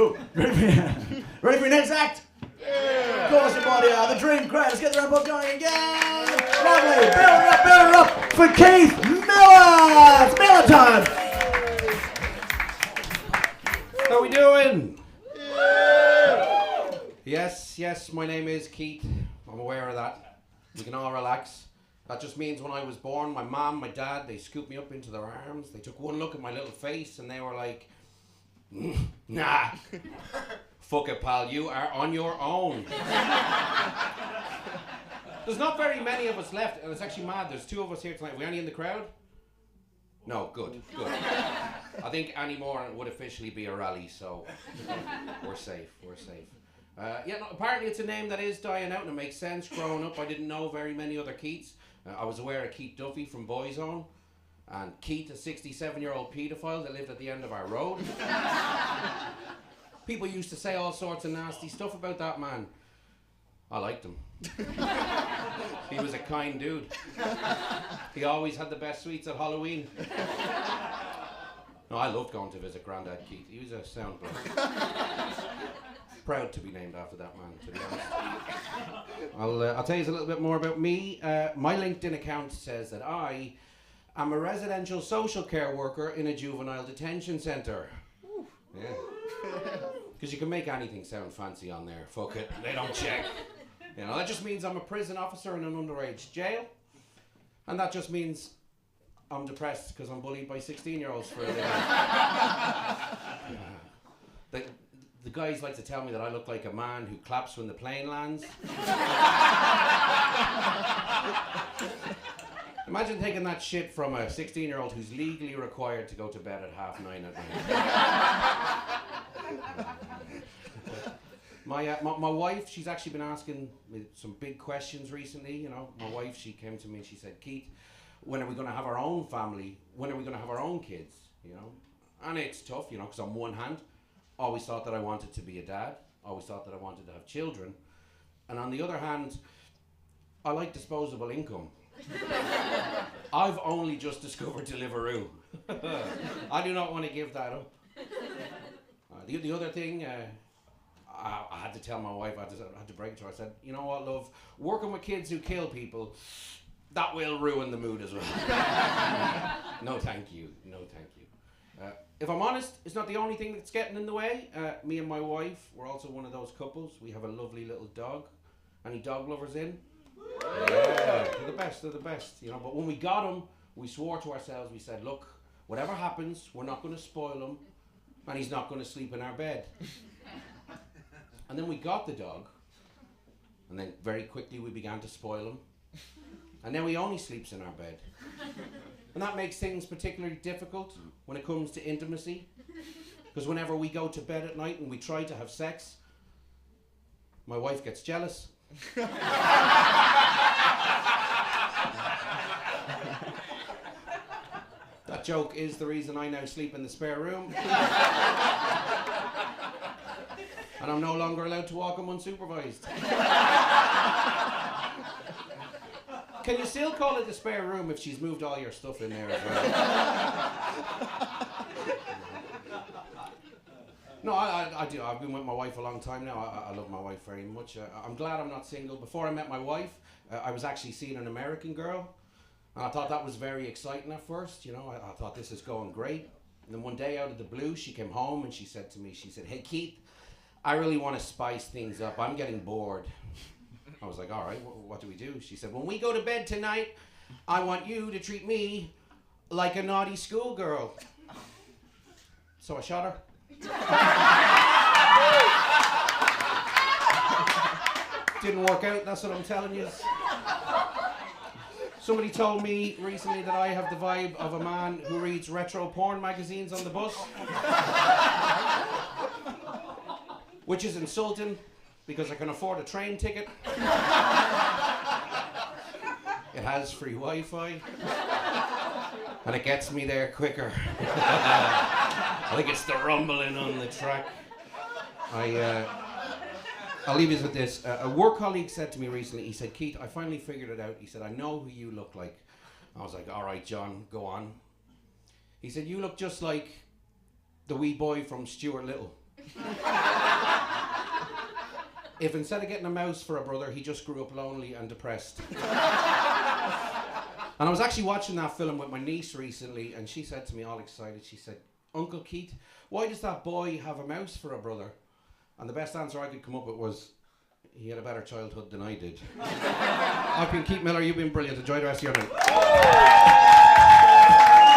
Cool. Ready for your next act? Yeah. Of course, everybody, the dream crowd. Let's get the round going again. Lovely. Build it up for Keith Millar. It's Millar time. How we doing? Yeah. Yes, my name is Keith. I'm aware of that. We can all relax. That just means when I was born, my mom, my dad, they scooped me up into their arms. They took one look at my little face and they were like, nah. Fuck it, pal, you are on your own. There's not very many of us left, and it's actually mad. There's 2 of us here tonight. Are we any in the crowd? No, good. I think any more and it would officially be a rally, so we're safe. Apparently it's a name that is dying out and it makes sense. Growing up, I didn't know very many other Keiths. I was aware of Keith Duffy from Boyzone, and Keith, a 67-year-old paedophile that lived at the end of our road. People used to say all sorts of nasty stuff about that man. I liked him. He was a kind dude. He always had the best sweets at Halloween. No, I loved going to visit Grandad Keith. He was a sound bloke. Proud to be named after that man, to be honest. I'll tell you a little bit more about me. My LinkedIn account says that I am a residential social care worker in a juvenile detention centre. Yeah. Because you can make anything sound fancy on there. Fuck it, they don't check. You know, that just means I'm a prison officer in an underage jail. And that just means I'm depressed because I'm bullied by 16-year-olds for a living. The guys like to tell me that I look like a man who claps when the plane lands. Imagine taking that shit from a 16-year-old who's legally required to go to bed at 9:30 at night. My wife, she's actually been asking me some big questions recently. You know, my wife, she came to me and she said, Keith, when are we going to have our own family? When are we going to have our own kids? You know, and it's tough, you know, because on one hand, I always thought that I wanted to be a dad. I always thought that I wanted to have children. And on the other hand, I like disposable income. I've only just discovered Deliveroo. I do not want to give that up. The other thing, I had to tell my wife, I had to break to her. I said, you know what, love, working with kids who kill people, that will ruin the mood as well. No, thank you. If I'm honest, it's not the only thing that's getting in the way. Me and my wife, we're also one of those couples. We have a lovely little dog. Any dog lovers in? Yeah, they're the best, you know. But when we got him, we swore to ourselves, we said, look, whatever happens, we're not going to spoil him, and he's not going to sleep in our bed. And then we got the dog, and then very quickly we began to spoil him. And now he only sleeps in our bed. And that makes things particularly difficult when it comes to intimacy. Because whenever we go to bed at night and we try to have sex, my wife gets jealous. That joke is the reason I now sleep in the spare room. And I'm no longer allowed to walk him unsupervised. Can you still call it the spare room if she's moved all your stuff in there as well? No, I do. I've been with my wife a long time now. I love my wife very much. I'm glad I'm not single. Before I met my wife, I was actually seeing an American girl. And I thought that was very exciting at first. You know, I thought this is going great. And then one day out of the blue, she came home and she said to me, hey, Keith, I really want to spice things up. I'm getting bored. I was like, all right, what do we do? She said, when we go to bed tonight, I want you to treat me like a naughty schoolgirl. So I shot her. Didn't work out, that's what I'm telling you. Somebody told me recently that I have the vibe of a man who reads retro porn magazines on the bus. Which is insulting, because I can afford a train ticket. It has free Wi-Fi. And it gets me there quicker. I think it's the rumbling on the track. I'll leave you with this. A work colleague said to me recently, he said, Keith, I finally figured it out. He said, I know who you look like. I was like, all right, John, go on. He said, you look just like the wee boy from Stuart Little. If instead of getting a mouse for a brother, he just grew up lonely and depressed. And I was actually watching that film with my niece recently, and she said to me, all excited, she said, Uncle Keith, why does that boy have a mouse for a brother? And the best answer I could come up with was, he had a better childhood than I did. I've been Keith Millar, you've been brilliant. Enjoy the rest of your night.